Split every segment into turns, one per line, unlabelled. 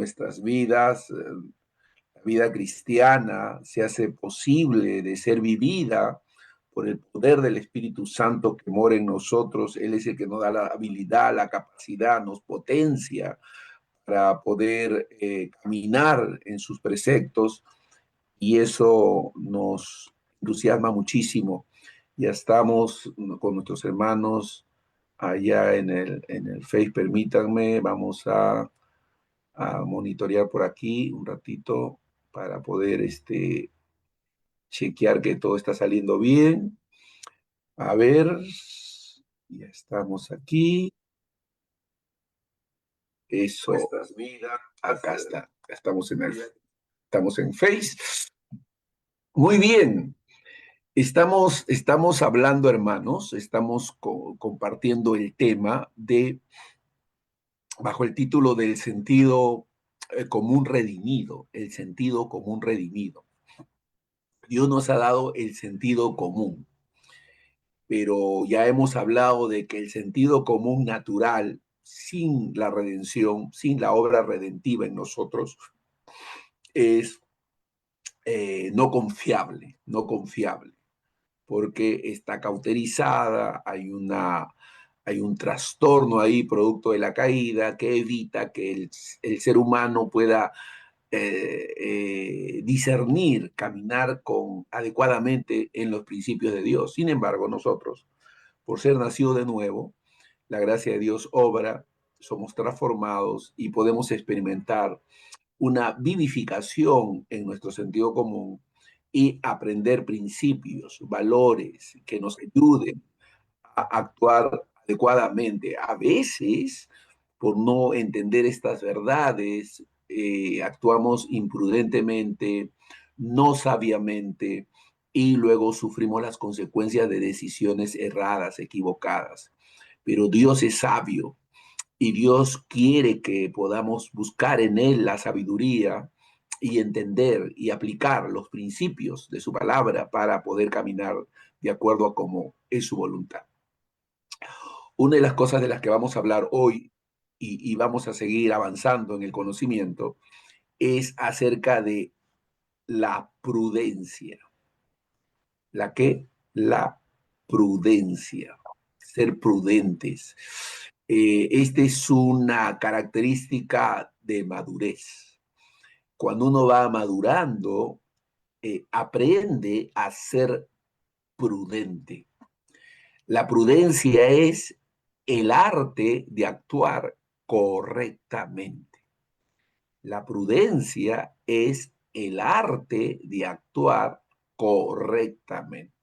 nuestras vidas. La vida cristiana se hace posible de ser vivida por el poder del Espíritu Santo que mora en nosotros. Él es el que nos da la habilidad, la capacidad, nos potencia para poder caminar en sus preceptos, y eso nos entusiasma muchísimo. Ya estamos con nuestros hermanos allá en el Face. Permítanme, vamos a monitorear por aquí un ratito para poder chequear que todo está saliendo bien. A ver, ya estamos aquí. Eso, acá está. Estamos en Face. Muy bien. Estamos hablando, hermanos, estamos compartiendo el tema bajo el título del sentido común redimido, el sentido común redimido. Dios nos ha dado el sentido común, pero ya hemos hablado de que el sentido común natural, sin la redención, sin la obra redentiva en nosotros, es no confiable, no confiable, porque está cauterizada, hay un trastorno ahí producto de la caída que evita que el ser humano pueda discernir, caminar adecuadamente en los principios de Dios. Sin embargo, nosotros, por ser nacidos de nuevo, la gracia de Dios obra, somos transformados y podemos experimentar una vivificación en nuestro sentido común y aprender principios, valores que nos ayuden a actuar adecuadamente. A veces, por no entender estas verdades, actuamos imprudentemente, no sabiamente, y luego sufrimos las consecuencias de decisiones erradas, equivocadas. Pero Dios es sabio y Dios quiere que podamos buscar en Él la sabiduría y entender y aplicar los principios de su palabra para poder caminar de acuerdo a cómo es su voluntad. Una de las cosas de las que vamos a hablar hoy y vamos a seguir avanzando en el conocimiento es acerca de la prudencia. ¿La qué? La prudencia. Ser prudentes. Esta es una característica de madurez. Cuando uno va madurando, aprende a ser prudente. La prudencia es el arte de actuar correctamente. La prudencia es el arte de actuar correctamente.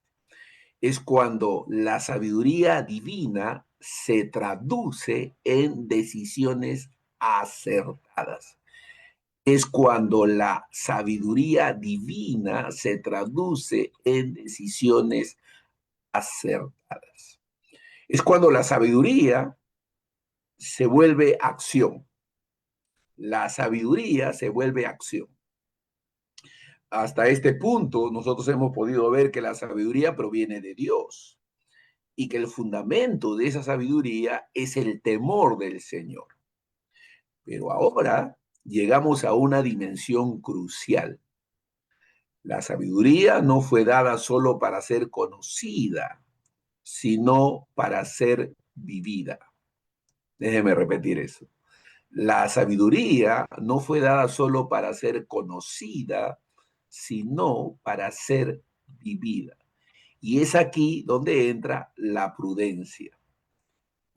Es cuando la sabiduría divina se traduce en decisiones acertadas. Es cuando la sabiduría divina se traduce en decisiones acertadas. Es cuando la sabiduría se vuelve acción. La sabiduría se vuelve acción. Hasta este punto, nosotros hemos podido ver que la sabiduría proviene de Dios y que el fundamento de esa sabiduría es el temor del Señor. Pero ahora llegamos a una dimensión crucial. La sabiduría no fue dada solo para ser conocida, sino para ser vivida. Déjeme repetir eso. La sabiduría no fue dada solo para ser conocida, sino para ser vivida. Y es aquí donde entra la prudencia.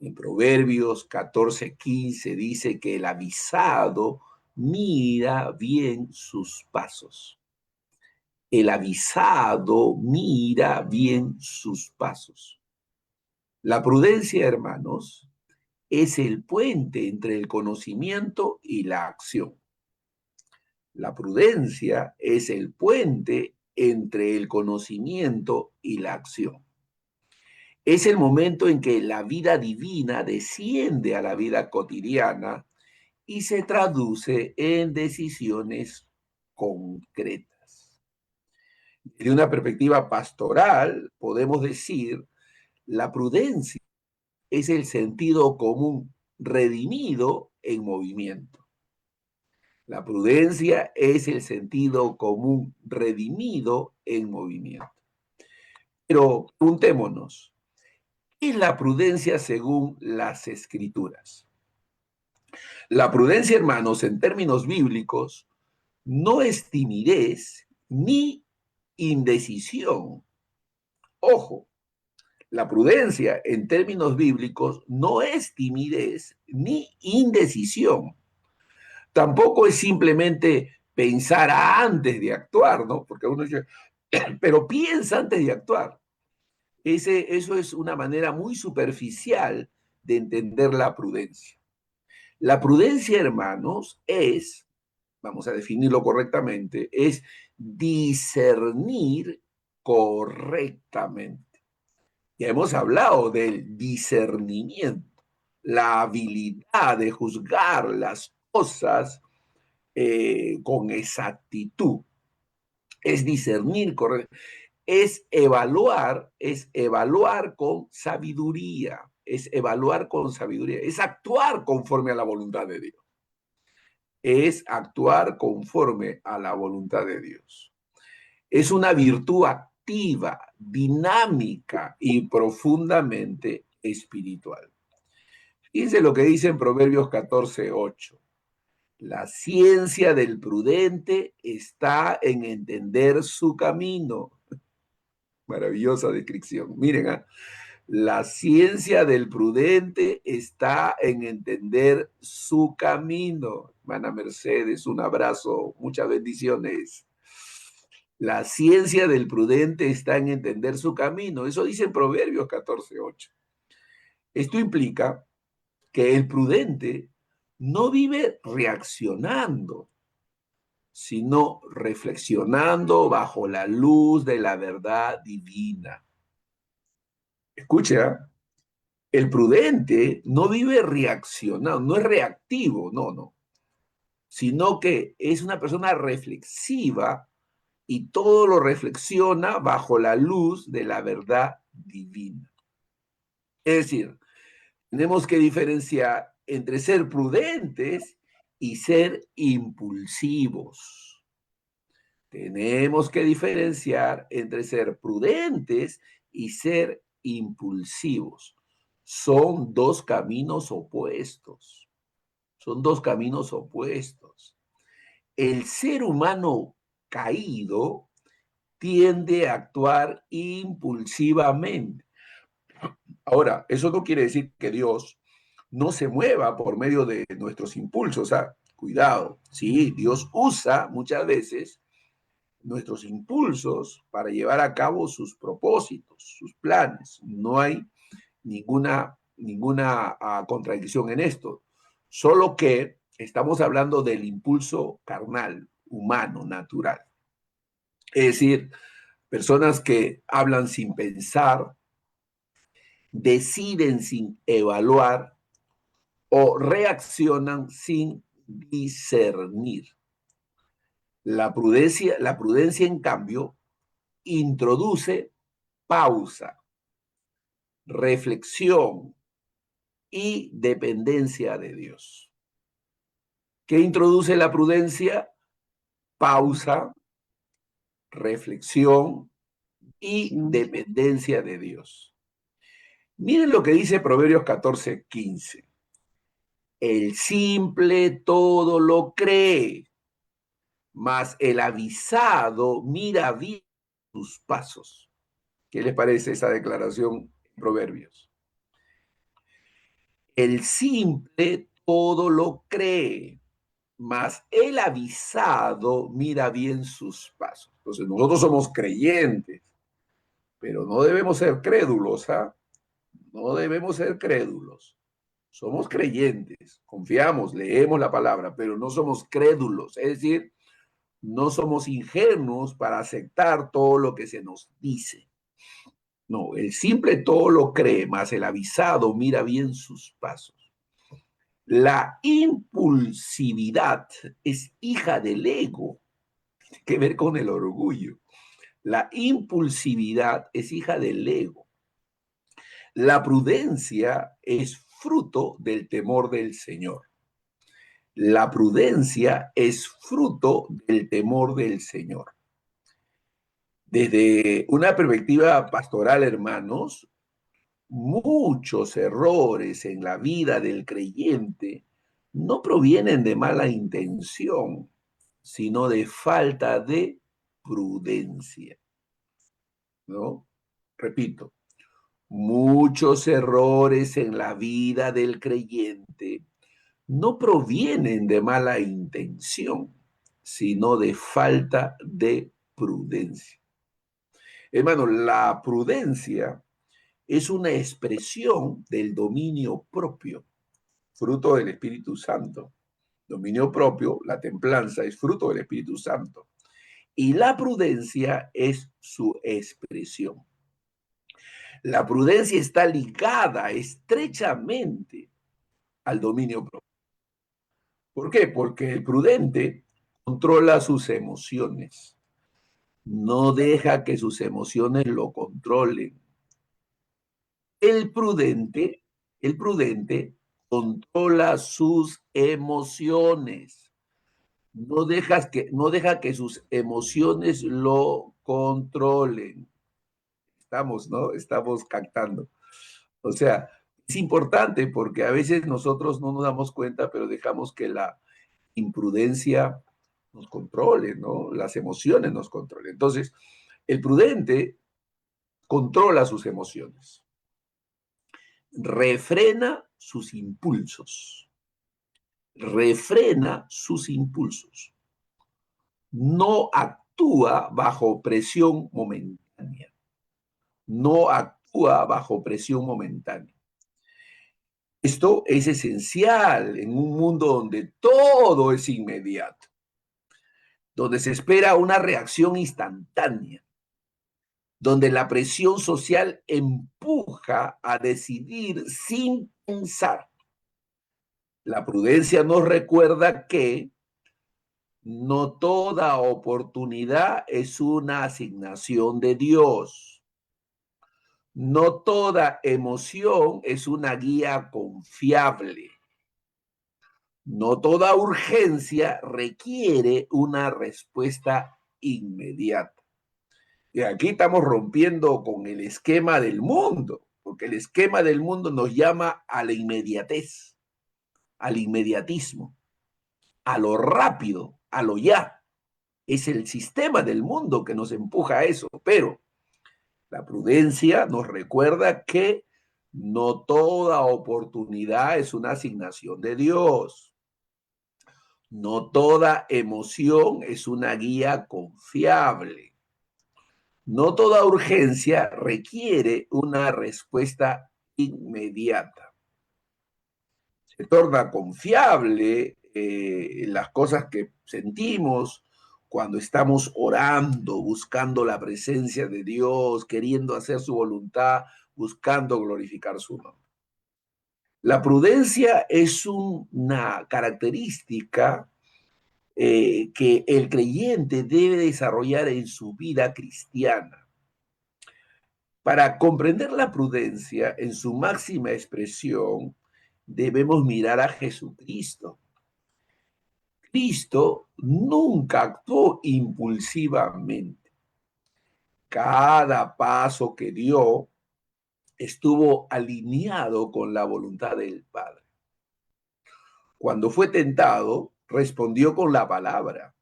En Proverbios 14:15 dice que el avisado mira bien sus pasos. El avisado mira bien sus pasos. La prudencia, hermanos, es el puente entre el conocimiento y la acción. La prudencia es el puente entre el conocimiento y la acción. Es el momento en que la vida divina desciende a la vida cotidiana y se traduce en decisiones concretas. De una perspectiva pastoral, podemos decir, la prudencia es el sentido común redimido en movimiento. La prudencia es el sentido común redimido en movimiento. Pero preguntémonos, ¿qué es la prudencia según las Escrituras? La prudencia, hermanos, en términos bíblicos, no es timidez ni indecisión. Ojo, la prudencia en términos bíblicos no es timidez ni indecisión. Tampoco es simplemente pensar antes de actuar, ¿no? Porque uno dice, pero piensa antes de actuar. Eso es una manera muy superficial de entender la prudencia. La prudencia, hermanos, es, vamos a definirlo correctamente, es discernir correctamente. Ya hemos hablado del discernimiento, la habilidad de juzgar las cosas con exactitud. Es discernir correctamente, es evaluar con sabiduría, es evaluar con sabiduría, es actuar conforme a la voluntad de Dios. Es actuar conforme a la voluntad de Dios. Es una virtud activa, dinámica y profundamente espiritual. Fíjense lo que dice en Proverbios 14:8. La ciencia del prudente está en entender su camino. Maravillosa descripción. Miren, la ciencia del prudente está en entender su camino. Hermana Mercedes, un abrazo, muchas bendiciones. La ciencia del prudente está en entender su camino. Eso dice en Proverbios 14:8. Esto implica que el prudente no vive reaccionando, sino reflexionando bajo la luz de la verdad divina. Escucha, el prudente no vive reaccionando, no es reactivo, no, sino que es una persona reflexiva y todo lo reflexiona bajo la luz de la verdad divina. Es decir, tenemos que diferenciar entre ser prudentes y ser impulsivos. Tenemos que diferenciar entre ser prudentes y ser impulsivos. Son dos caminos opuestos. Son dos caminos opuestos. El ser humano caído tiende a actuar impulsivamente. Ahora, eso no quiere decir que Dios no se mueva por medio de nuestros impulsos. Cuidado, sí, Dios usa muchas veces nuestros impulsos para llevar a cabo sus propósitos, sus planes. No hay ninguna contradicción en esto. Solo que estamos hablando del impulso carnal, humano, natural. Es decir, personas que hablan sin pensar, deciden sin evaluar o reaccionan sin discernir. La prudencia, en cambio, introduce pausa, reflexión y dependencia de Dios. ¿Qué introduce la prudencia? Pausa, reflexión y dependencia de Dios. Miren lo que dice Proverbios 14:15. El simple todo lo cree, mas el avisado mira bien sus pasos. ¿Qué les parece esa declaración en Proverbios? El simple todo lo cree, mas el avisado mira bien sus pasos. Entonces, nosotros somos creyentes, pero no debemos ser crédulos, ¿ah? No debemos ser crédulos. Somos creyentes, confiamos, leemos la palabra, pero no somos crédulos. Es decir, no somos ingenuos para aceptar todo lo que se nos dice. No, el simple todo lo cree, mas el avisado mira bien sus pasos. La impulsividad es hija del ego, tiene que ver con el orgullo. La impulsividad es hija del ego. La prudencia es fruto del temor del Señor. La prudencia es fruto del temor del Señor. Desde una perspectiva pastoral, hermanos, muchos errores en la vida del creyente no provienen de mala intención, sino de falta de prudencia, ¿no? Repito, muchos errores en la vida del creyente no provienen de mala intención, sino de falta de prudencia. Hermano, la prudencia es una expresión del dominio propio, fruto del Espíritu Santo. Dominio propio, la templanza, es fruto del Espíritu Santo. Y la prudencia es su expresión. La prudencia está ligada estrechamente al dominio propio. ¿Por qué? Porque el prudente controla sus emociones, no deja que sus emociones lo controlen. El prudente, el prudente controla sus emociones, no deja que sus emociones lo controlen. Estamos, ¿no? Estamos captando. O sea, es importante porque a veces nosotros no nos damos cuenta, pero dejamos que la imprudencia nos controle, ¿no? Las emociones nos controlen. Entonces, el prudente controla sus emociones, refrena sus impulsos, refrena sus impulsos, no actúa bajo presión momentánea, no actúa bajo presión momentánea. Esto es esencial en un mundo donde todo es inmediato, donde se espera una reacción instantánea, donde la presión social empuja a decidir sin pensar. La prudencia nos recuerda que no toda oportunidad es una asignación de Dios. No toda emoción es una guía confiable. No toda urgencia requiere una respuesta inmediata. Y aquí estamos rompiendo con el esquema del mundo, porque el esquema del mundo nos llama a la inmediatez, al inmediatismo, a lo rápido, a lo ya. Es el sistema del mundo que nos empuja a eso, pero la prudencia nos recuerda que no toda oportunidad es una asignación de Dios. No toda emoción es una guía confiable. No toda urgencia requiere una respuesta inmediata. Se torna confiable las cosas que sentimos cuando estamos orando, buscando la presencia de Dios, queriendo hacer su voluntad, buscando glorificar su nombre. La prudencia es una característica que el creyente debe desarrollar en su vida cristiana. Para comprender la prudencia en su máxima expresión, debemos mirar a Jesucristo. Cristo nunca actuó impulsivamente. Cada paso que dio estuvo alineado con la voluntad del Padre. Cuando fue tentado, respondió con la palabra.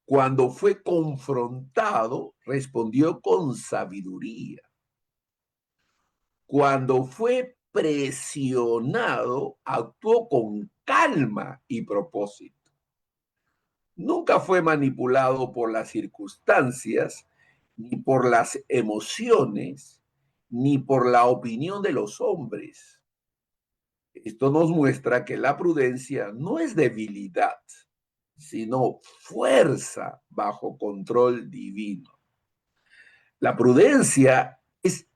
Cuando fue confrontado, respondió con sabiduría. Cuando fue presionado, actuó con calma y propósito. Nunca fue manipulado por las circunstancias, ni por las emociones, ni por la opinión de los hombres. Esto nos muestra que la prudencia no es debilidad, sino fuerza bajo control divino. La prudencia es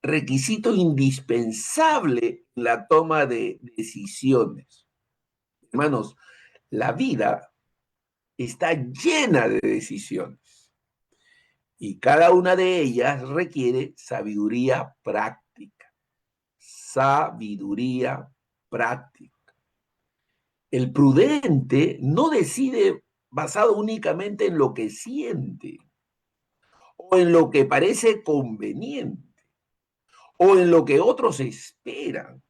requisito indispensable en la toma de decisiones. Hermanos, la vida está llena de decisiones y cada una de ellas requiere sabiduría práctica. Sabiduría práctica. El prudente no decide basado únicamente en lo que siente o en lo que parece conveniente o en lo que otros esperan,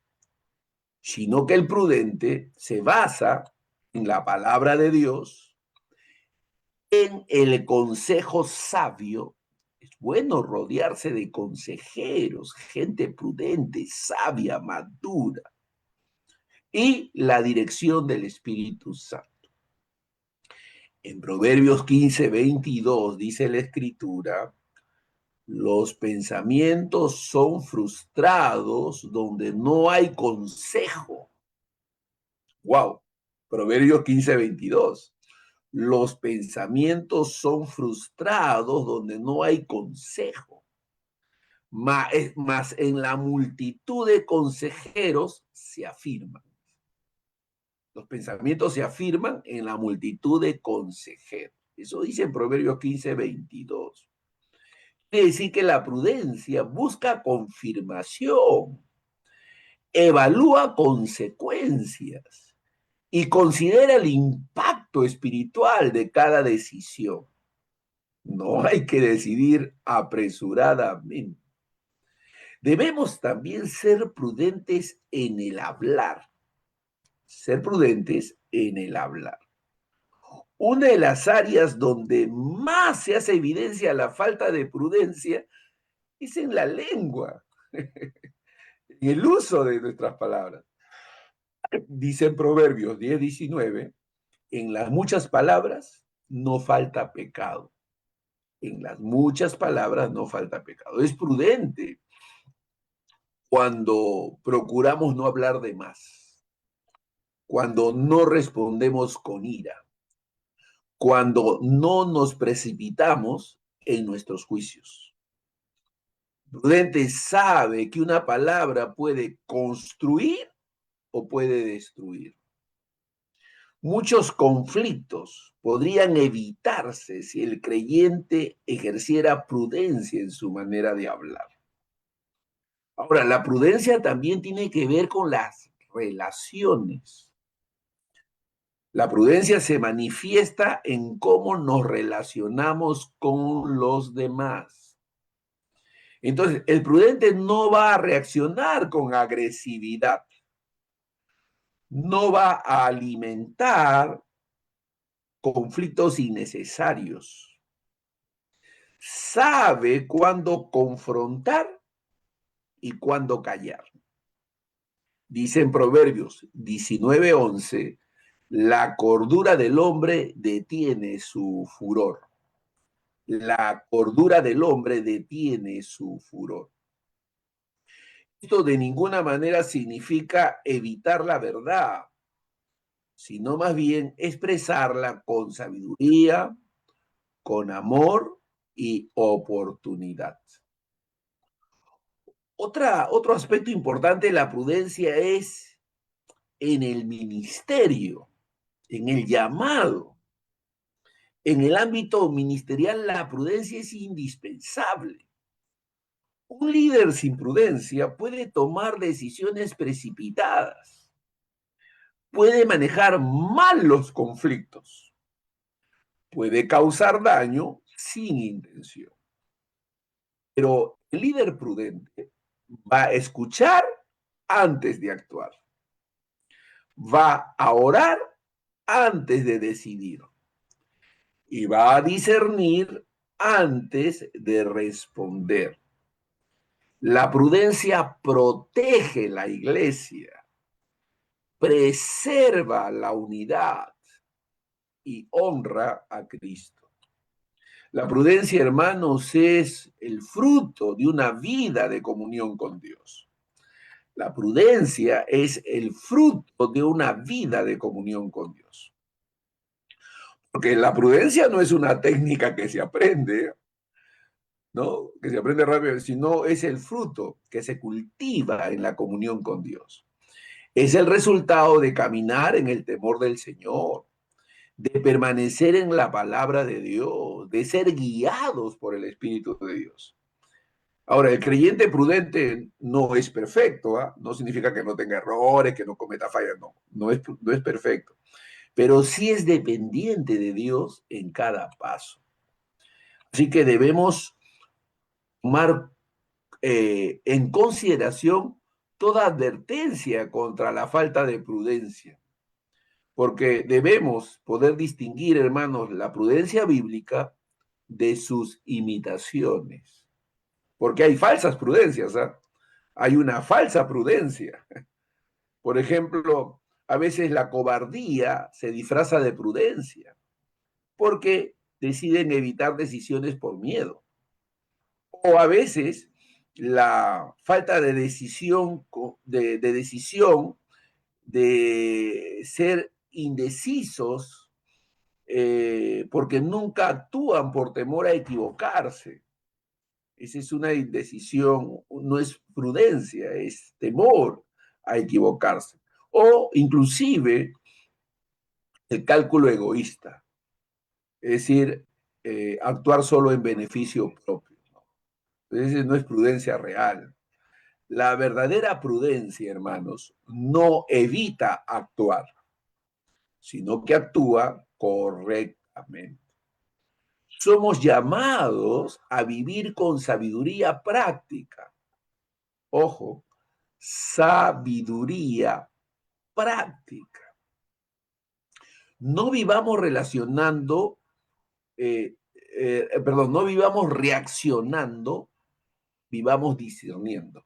sino que el prudente se basa en la palabra de Dios, en el consejo sabio. Es bueno rodearse de consejeros, gente prudente, sabia, madura, y la dirección del Espíritu Santo. En Proverbios 15:22 dice la Escritura: los pensamientos son frustrados donde no hay consejo. Wow. Proverbios 15:22. Los pensamientos son frustrados donde no hay consejo. Mas en la multitud de consejeros se afirman. Los pensamientos se afirman en la multitud de consejeros. Eso dice en Proverbios 15:22. Quiere decir que la prudencia busca confirmación, evalúa consecuencias y considera el impacto espiritual de cada decisión. No hay que decidir apresuradamente. Debemos también ser prudentes en el hablar. Ser prudentes en el hablar. Una de las áreas donde más se hace evidencia la falta de prudencia es en la lengua, en el uso de nuestras palabras. Dice en Proverbios 10:19, en las muchas palabras no falta pecado. En las muchas palabras no falta pecado. Es prudente cuando procuramos no hablar de más, cuando no respondemos con ira, cuando no nos precipitamos en nuestros juicios. Prudente sabe que una palabra puede construir o puede destruir. Muchos conflictos podrían evitarse si el creyente ejerciera prudencia en su manera de hablar. Ahora, la prudencia también tiene que ver con las relaciones. La prudencia se manifiesta en cómo nos relacionamos con los demás. Entonces, el prudente no va a reaccionar con agresividad, no va a alimentar conflictos innecesarios. Sabe cuándo confrontar y cuándo callar. Dice en Proverbios 19:11, la cordura del hombre detiene su furor. La cordura del hombre detiene su furor. Esto de ninguna manera significa evitar la verdad, sino más bien expresarla con sabiduría, con amor y oportunidad. Otro aspecto importante de la prudencia es en el ministerio, en el llamado. En el ámbito ministerial, la prudencia es indispensable. Un líder sin prudencia puede tomar decisiones precipitadas, puede manejar mal los conflictos, puede causar daño sin intención. Pero el líder prudente va a escuchar antes de actuar, va a orar antes de decidir y va a discernir antes de responder. La prudencia protege la iglesia, preserva la unidad y honra a Cristo. La prudencia, hermanos, es el fruto de una vida de comunión con Dios. La prudencia es el fruto de una vida de comunión con Dios. Porque la prudencia no es una técnica que se aprende, ¿no? Que se aprende rápido, sino es el fruto que se cultiva en la comunión con Dios. Es el resultado de caminar en el temor del Señor, de permanecer en la palabra de Dios, de ser guiados por el Espíritu de Dios. Ahora, el creyente prudente no es perfecto, ¿ah? No significa que no tenga errores, que no cometa fallas, no es perfecto, pero sí es dependiente de Dios en cada paso. Así que debemos tomar en consideración toda advertencia contra la falta de prudencia, porque debemos poder distinguir, hermanos, la prudencia bíblica de sus imitaciones, porque hay falsas prudencias, ¿ah? Hay una falsa prudencia. Por ejemplo, a veces la cobardía se disfraza de prudencia, porque deciden evitar decisiones por miedo. O a veces la falta de decisión, de decisión, de ser indecisos, porque nunca actúan por temor a equivocarse. Esa es una indecisión, no es prudencia, es temor a equivocarse. O inclusive el cálculo egoísta, es decir, actuar solo en beneficio propio. Esa no es prudencia real. La verdadera prudencia, hermanos, no evita actuar, sino que actúa correctamente. Somos llamados a vivir con sabiduría práctica. Ojo, sabiduría práctica. No vivamos relacionando, no vivamos reaccionando, vivamos discerniendo.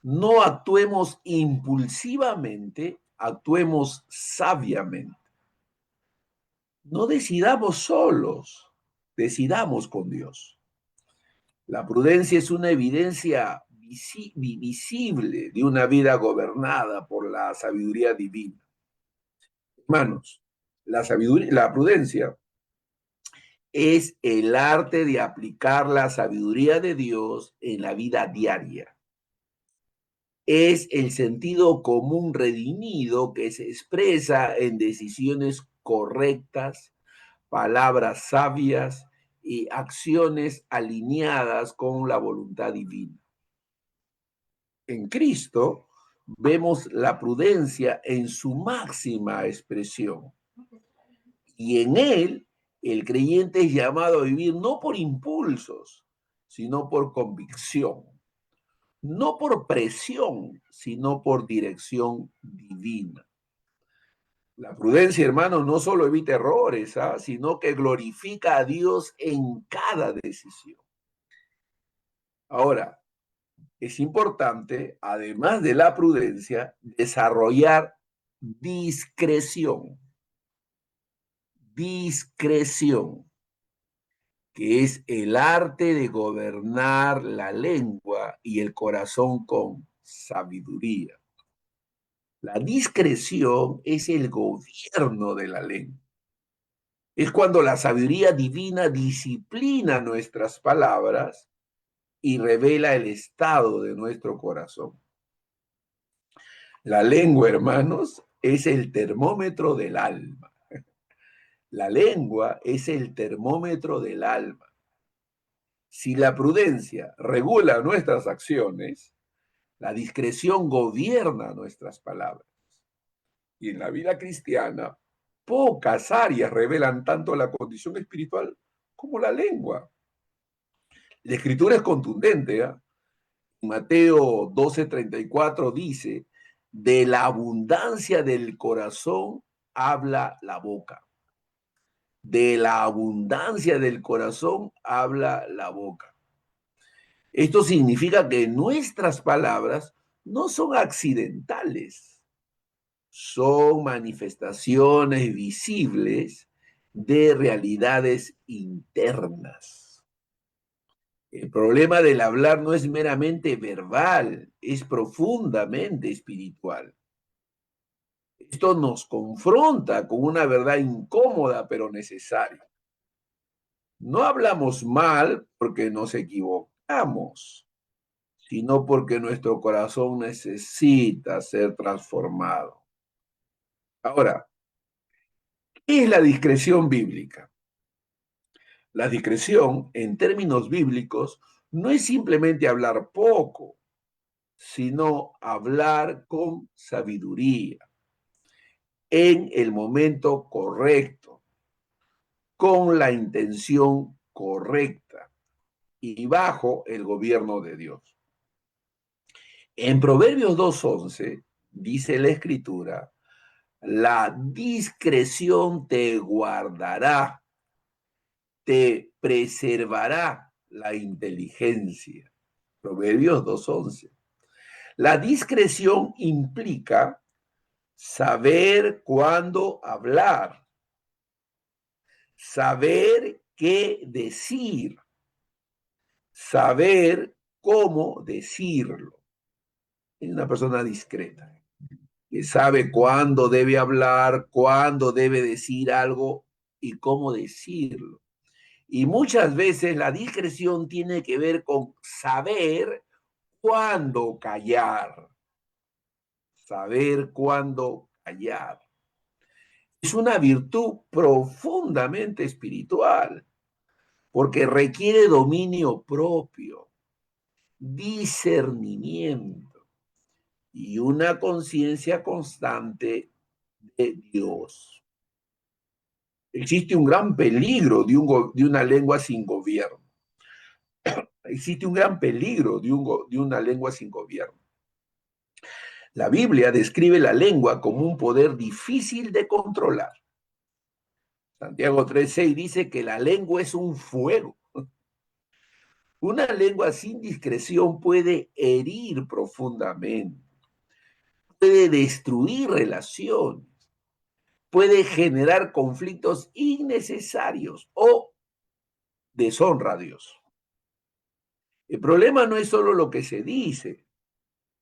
No actuemos impulsivamente, actuemos sabiamente. No decidamos solos, decidamos con Dios. La prudencia es una evidencia visible de una vida gobernada por la sabiduría divina. Hermanos, la prudencia es el arte de aplicar la sabiduría de Dios en la vida diaria. Es el sentido común redimido que se expresa en decisiones correctas, palabras sabias y acciones alineadas con la voluntad divina. En Cristo vemos la prudencia en su máxima expresión. Y en Él, el creyente es llamado a vivir no por impulsos, sino por convicción. No por presión, sino por dirección divina. La prudencia, hermano, no solo evita errores, ¿ah? Sino que glorifica a Dios en cada decisión. Ahora, es importante, además de la prudencia, desarrollar discreción. Discreción, que es el arte de gobernar la lengua y el corazón con sabiduría. La discreción es el gobierno de la lengua. Es cuando la sabiduría divina disciplina nuestras palabras y revela el estado de nuestro corazón. La lengua, hermanos, es el termómetro del alma. La lengua es el termómetro del alma. Si la prudencia regula nuestras acciones, la discreción gobierna nuestras palabras. Y en la vida cristiana, pocas áreas revelan tanto la condición espiritual como la lengua. La escritura es contundente, ¿eh? Mateo 12:34 dice, de la abundancia del corazón habla la boca. De la abundancia del corazón habla la boca. Esto significa que nuestras palabras no son accidentales, son manifestaciones visibles de realidades internas. El problema del hablar no es meramente verbal, es profundamente espiritual. Esto nos confronta con una verdad incómoda pero necesaria. No hablamos mal porque nos equivocamos, sino porque nuestro corazón necesita ser transformado. Ahora, ¿qué es la discreción bíblica? La discreción, en términos bíblicos, no es simplemente hablar poco, sino hablar con sabiduría, en el momento correcto, con la intención correcta y bajo el gobierno de Dios. En Proverbios 2:11 dice la Escritura: la discreción te guardará, te preservará la inteligencia. Proverbios 2:11. La discreción implica saber cuándo hablar, saber qué decir, saber cómo decirlo. Es una persona discreta, que sabe cuándo debe hablar, cuándo debe decir algo y cómo decirlo. Y muchas veces la discreción tiene que ver con saber cuándo callar, saber cuándo callar. Es una virtud profundamente espiritual, porque requiere dominio propio, discernimiento y una conciencia constante de Dios. Existe un gran peligro de una lengua sin gobierno. Existe un gran peligro de una lengua sin gobierno. La Biblia describe la lengua como un poder difícil de controlar. Santiago 3:6 dice que la lengua es un fuego. Una lengua sin discreción puede herir profundamente, puede destruir relaciones, puede generar conflictos innecesarios o deshonra a Dios. El problema no es solo lo que se dice,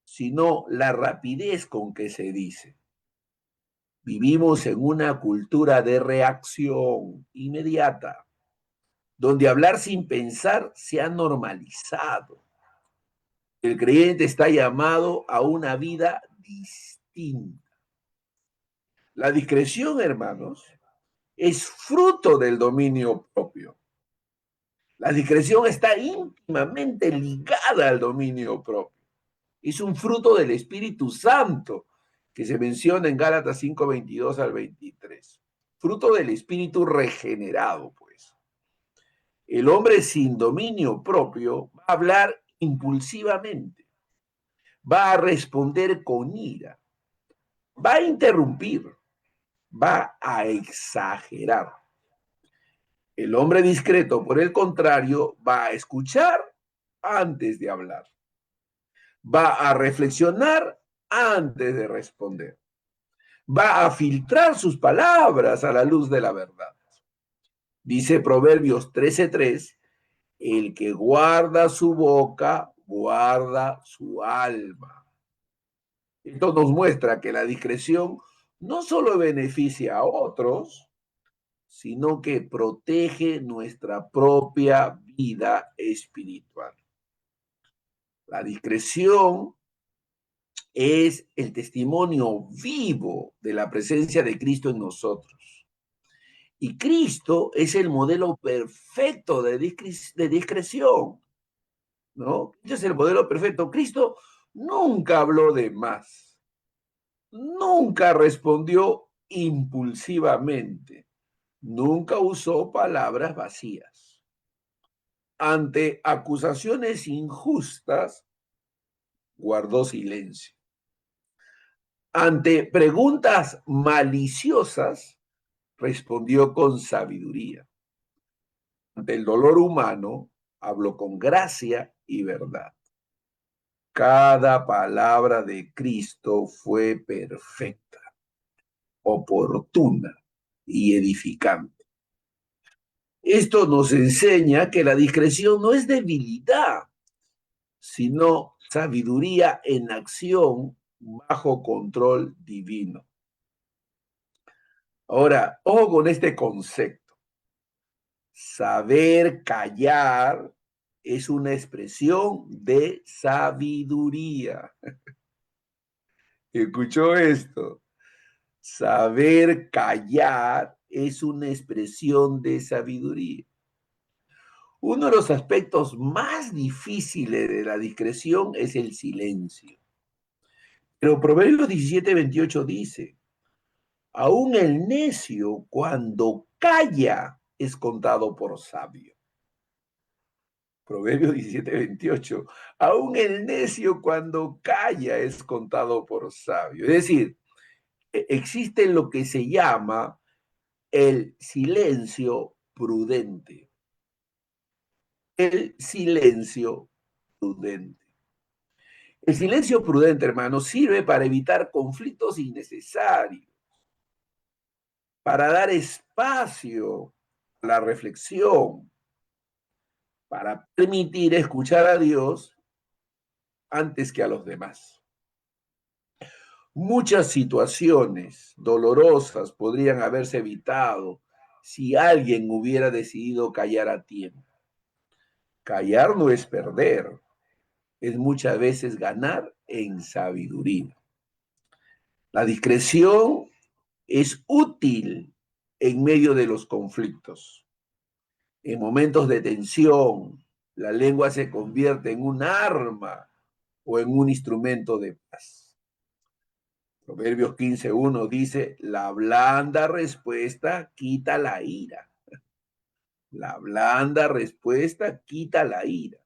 sino la rapidez con que se dice. Vivimos en una cultura de reacción inmediata, donde hablar sin pensar se ha normalizado. El creyente está llamado a una vida distinta. La discreción, hermanos, es fruto del dominio propio. La discreción está íntimamente ligada al dominio propio. Es un fruto del Espíritu Santo que se menciona en Gálatas 5:22 al 23. Fruto del Espíritu regenerado, pues. El hombre sin dominio propio va a hablar impulsivamente, va a responder con ira, va a interrumpir, va a exagerar. El hombre discreto, por el contrario, va a escuchar antes de hablar, va a reflexionar antes de responder, va a filtrar sus palabras a la luz de la verdad. Dice Proverbios 13:3, el que guarda su boca, guarda su alma. Esto nos muestra que la discreción no solo beneficia a otros, sino que protege nuestra propia vida espiritual. La discreción es el testimonio vivo de la presencia de Cristo en nosotros. Y Cristo es el modelo perfecto de discreción, ¿no? Ese es el modelo perfecto. Cristo nunca habló de más, nunca respondió impulsivamente, nunca usó palabras vacías. Ante acusaciones injustas, guardó silencio. Ante preguntas maliciosas, respondió con sabiduría. Ante el dolor humano, habló con gracia y verdad. Cada palabra de Cristo fue perfecta, oportuna y edificante. Esto nos enseña que la discreción no es debilidad, sino sabiduría en acción bajo control divino. Ahora, ojo con este concepto. Saber callar es una expresión de sabiduría. ¿Escuchó esto? Saber callar es una expresión de sabiduría. Uno de los aspectos más difíciles de la discreción es el silencio. Pero Proverbios 17:28 dice, aún el necio cuando calla es contado por sabio. Proverbios 17:28, aún el necio cuando calla es contado por sabio. Es decir, existe lo que se llama el silencio prudente. El silencio prudente. El silencio prudente, hermano, sirve para evitar conflictos innecesarios, para dar espacio a la reflexión, para permitir escuchar a Dios antes que a los demás. Muchas situaciones dolorosas podrían haberse evitado si alguien hubiera decidido callar a tiempo. Callar no es perder, es muchas veces ganar en sabiduría. La discreción es útil en medio de los conflictos. En momentos de tensión, la lengua se convierte en un arma o en un instrumento de paz. Proverbios 15:1 dice, la blanda respuesta quita la ira. La blanda respuesta quita la ira.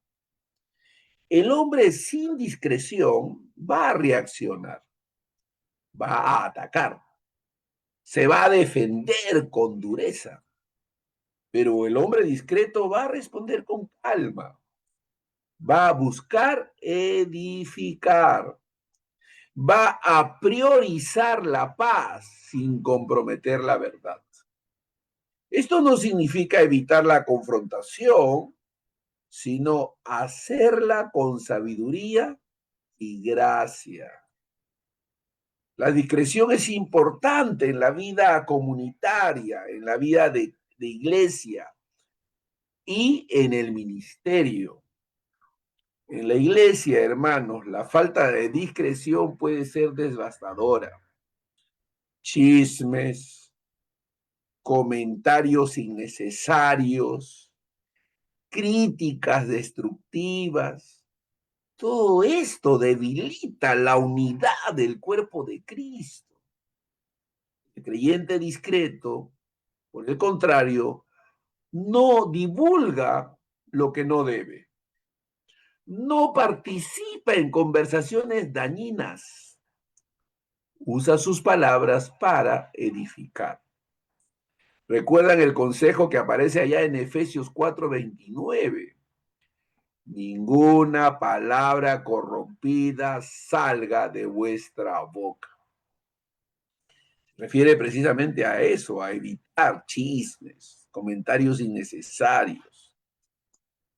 El hombre sin discreción va a reaccionar, va a atacar, se va a defender con dureza, pero el hombre discreto va a responder con calma, va a buscar edificar, va a priorizar la paz sin comprometer la verdad. Esto no significa evitar la confrontación, sino hacerla con sabiduría y gracia. La discreción es importante en la vida comunitaria, en la vida de iglesia y en el ministerio. En la iglesia, hermanos, la falta de discreción puede ser devastadora. Chismes, comentarios innecesarios, críticas destructivas. Todo esto debilita la unidad del cuerpo de Cristo. El creyente discreto, por el contrario, no divulga lo que no debe. No participa en conversaciones dañinas. Usa sus palabras para edificar. ¿Recuerdan el consejo que aparece allá en Efesios 4:29? Ninguna palabra corrompida salga de vuestra boca. Refiere precisamente a eso, a evitar chismes, comentarios innecesarios.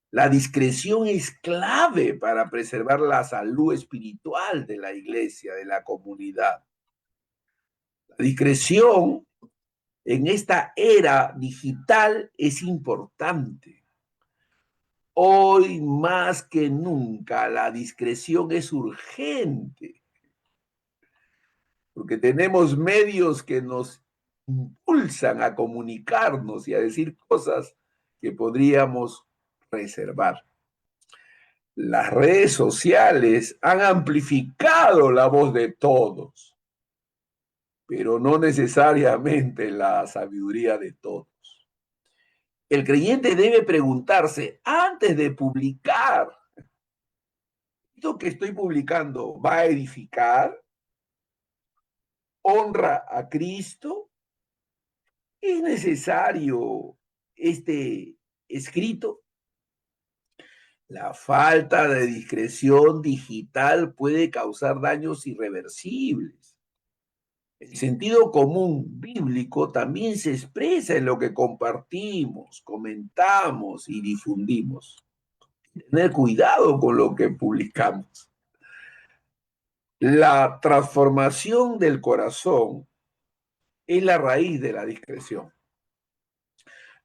La discreción es clave para preservar la salud espiritual de la iglesia, de la comunidad. La discreción en esta era digital es importante. Hoy más que nunca la discreción es urgente, porque tenemos medios que nos impulsan a comunicarnos y a decir cosas que podríamos reservar. Las redes sociales han amplificado la voz de todos, pero no necesariamente la sabiduría de todos. El creyente debe preguntarse antes de publicar, ¿esto que estoy publicando va a edificar? ¿Honra a Cristo? ¿Es necesario este escrito? La falta de discreción digital puede causar daños irreversibles. El sentido común bíblico también se expresa en lo que compartimos, comentamos y difundimos. Tener cuidado con lo que publicamos. La transformación del corazón es la raíz de la discreción.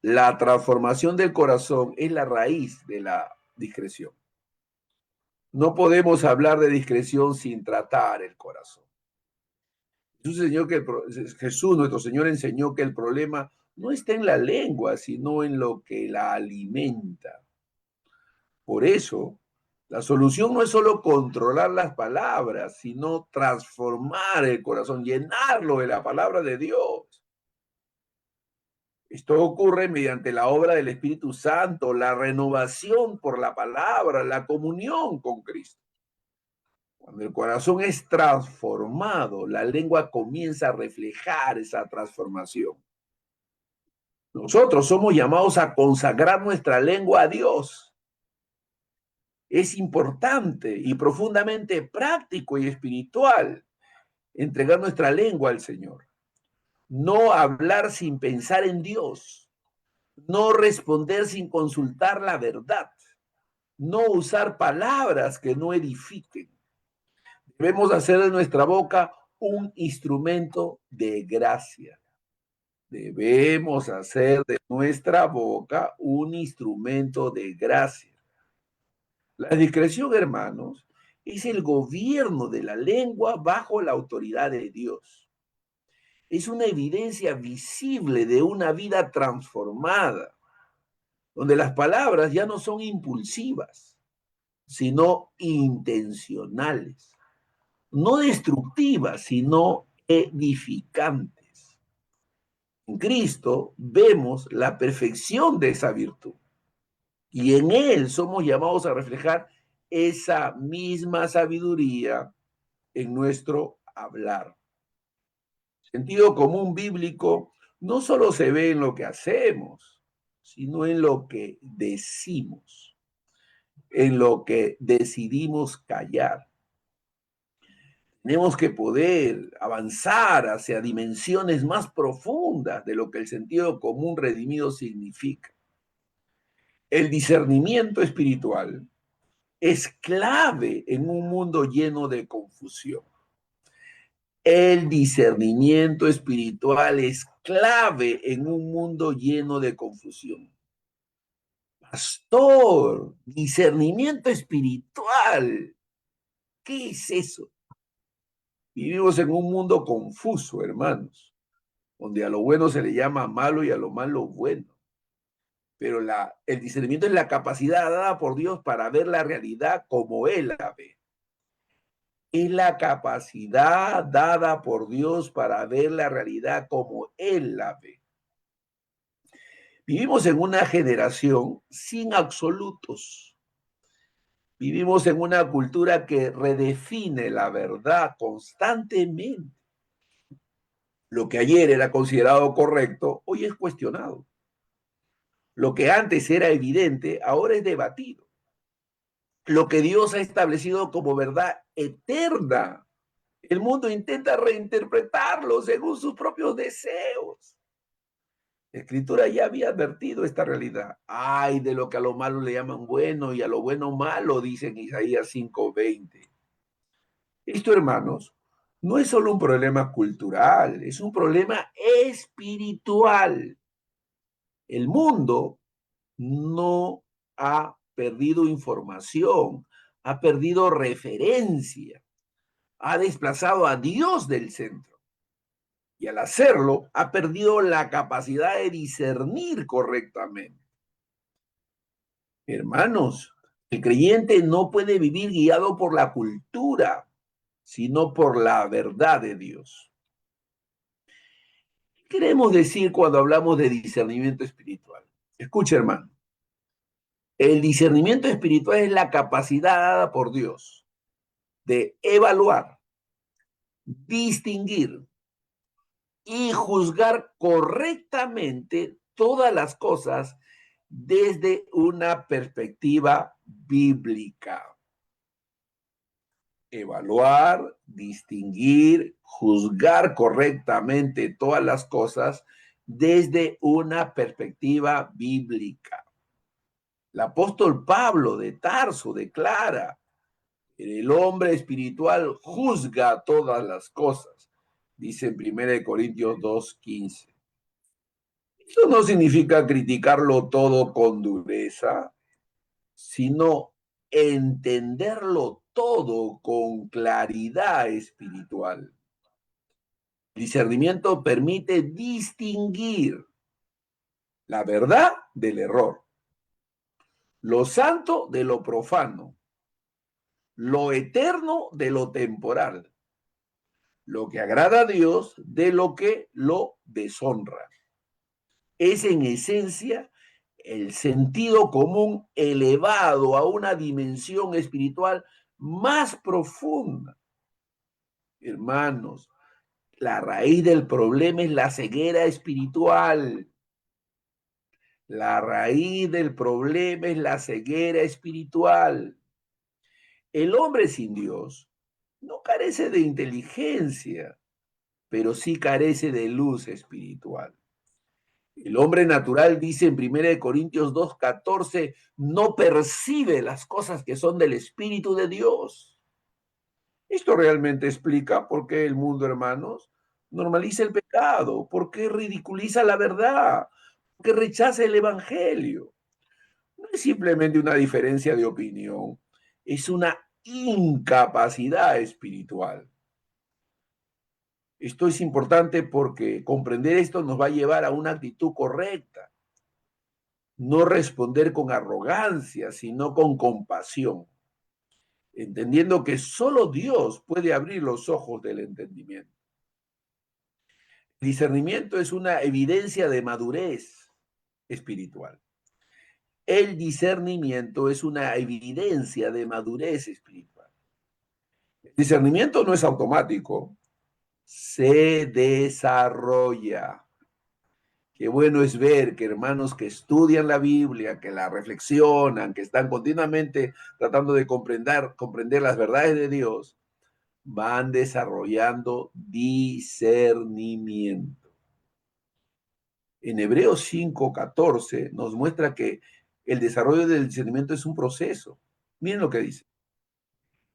La transformación del corazón es la raíz de la discreción. No podemos hablar de discreción sin tratar el corazón. Jesús, nuestro Señor, enseñó que el problema no está en la lengua, sino en lo que la alimenta. Por eso, la solución no es solo controlar las palabras, sino transformar el corazón, llenarlo de la palabra de Dios. Esto ocurre mediante la obra del Espíritu Santo, la renovación por la palabra, la comunión con Cristo. Cuando el corazón es transformado, la lengua comienza a reflejar esa transformación. Nosotros somos llamados a consagrar nuestra lengua a Dios. Es importante y profundamente práctico y espiritual entregar nuestra lengua al Señor. No hablar sin pensar en Dios. No responder sin consultar la verdad. No usar palabras que no edifiquen. Debemos hacer de nuestra boca un instrumento de gracia. Debemos hacer de nuestra boca un instrumento de gracia. La discreción, hermanos, es el gobierno de la lengua bajo la autoridad de Dios. Es una evidencia visible de una vida transformada, donde las palabras ya no son impulsivas, sino intencionales, no destructivas, sino edificantes. En Cristo vemos la perfección de esa virtud y en Él somos llamados a reflejar esa misma sabiduría en nuestro hablar. Sentido común bíblico no solo se ve en lo que hacemos, sino en lo que decimos, en lo que decidimos callar. Tenemos que poder avanzar hacia dimensiones más profundas de lo que el sentido común redimido significa. El discernimiento espiritual es clave en un mundo lleno de confusión. El discernimiento espiritual es clave en un mundo lleno de confusión. Pastor, discernimiento espiritual. ¿Qué es eso? Vivimos en un mundo confuso, hermanos, donde a lo bueno se le llama malo y a lo malo bueno. Pero el discernimiento es la capacidad dada por Dios para ver la realidad como Él la ve. Es la capacidad dada por Dios para ver la realidad como Él la ve. Vivimos en una generación sin absolutos. Vivimos en una cultura que redefine la verdad constantemente. Lo que ayer era considerado correcto, hoy es cuestionado. Lo que antes era evidente, ahora es debatido. Lo que Dios ha establecido como verdad eterna, el mundo intenta reinterpretarlo según sus propios deseos. La Escritura ya había advertido esta realidad. Ay, de lo que a lo malo le llaman bueno y a lo bueno malo, dice en Isaías 5:20. Esto, hermanos, no es solo un problema cultural, es un problema espiritual. El mundo no ha perdido información, ha perdido referencia, ha desplazado a Dios del centro. Y al hacerlo, ha perdido la capacidad de discernir correctamente. Hermanos, el creyente no puede vivir guiado por la cultura, sino por la verdad de Dios. ¿Qué queremos decir cuando hablamos de discernimiento espiritual? Escucha, hermano. El discernimiento espiritual es la capacidad dada por Dios de evaluar, distinguir y juzgar correctamente todas las cosas desde una perspectiva bíblica. Evaluar, distinguir, juzgar correctamente todas las cosas desde una perspectiva bíblica. El apóstol Pablo de Tarso declara: el hombre espiritual juzga todas las cosas, dice en 1 Corintios 2:15. Eso no significa criticarlo todo con dureza, sino entenderlo todo con claridad espiritual. El discernimiento permite distinguir la verdad del error, lo santo de lo profano, lo eterno de lo temporal, lo que agrada a Dios de lo que lo deshonra. Es en esencia el sentido común elevado a una dimensión espiritual más profunda. Hermanos, la raíz del problema es la ceguera espiritual. La raíz del problema es la ceguera espiritual. El hombre sin Dios no carece de inteligencia, pero sí carece de luz espiritual. El hombre natural, dice en 1 Corintios 2:14, no percibe las cosas que son del Espíritu de Dios. Esto realmente explica por qué el mundo, hermanos, normaliza el pecado, por qué ridiculiza la verdad, por qué rechaza el Evangelio. No es simplemente una diferencia de opinión, es una incapacidad espiritual. Esto es importante porque comprender esto nos va a llevar a una actitud correcta. No responder con arrogancia, sino con compasión, entendiendo que solo Dios puede abrir los ojos del entendimiento. El discernimiento es una evidencia de madurez espiritual. El discernimiento es una evidencia de madurez espiritual. El discernimiento no es automático, se desarrolla. Qué bueno es ver que hermanos que estudian la Biblia, que la reflexionan, que están continuamente tratando de comprender las verdades de Dios, van desarrollando discernimiento. En Hebreos 5:14 nos muestra que el desarrollo del discernimiento es un proceso. Miren lo que dice.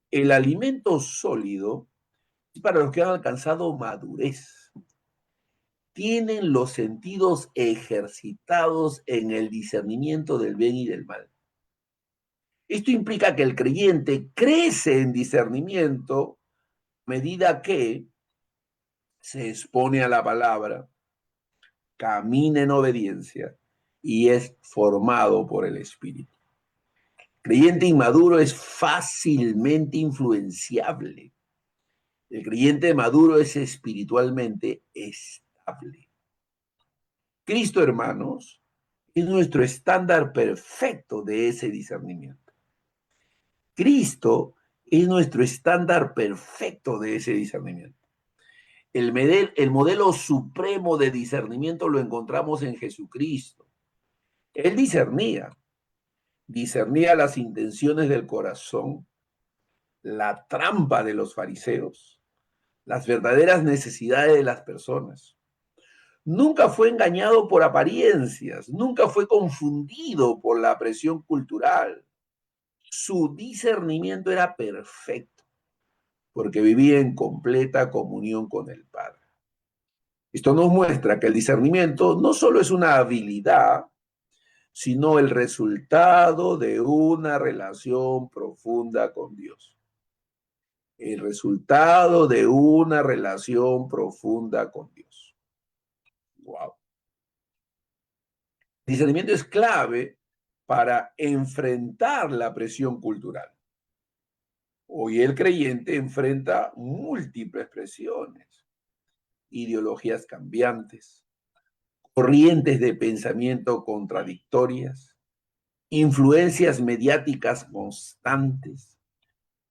El alimento sólido es para los que han alcanzado madurez. Tienen los sentidos ejercitados en el discernimiento del bien y del mal. Esto implica que el creyente crece en discernimiento a medida que se expone a la palabra, camina en obediencia y es formado por el Espíritu. Creyente inmaduro es fácilmente influenciable. El creyente maduro es espiritualmente estable. Cristo, hermanos, es nuestro estándar perfecto de ese discernimiento. Cristo es nuestro estándar perfecto de ese discernimiento. El modelo supremo de discernimiento lo encontramos en Jesucristo. Él discernía las intenciones del corazón, la trampa de los fariseos, las verdaderas necesidades de las personas. Nunca fue engañado por apariencias, nunca fue confundido por la presión cultural. Su discernimiento era perfecto, porque vivía en completa comunión con el Padre. Esto nos muestra que el discernimiento no solo es una habilidad, sino el resultado de una relación profunda con Dios. El resultado de una relación profunda con Dios. Wow. El discernimiento es clave para enfrentar la presión cultural. Hoy el creyente enfrenta múltiples presiones, ideologías cambiantes, corrientes de pensamiento contradictorias, influencias mediáticas constantes.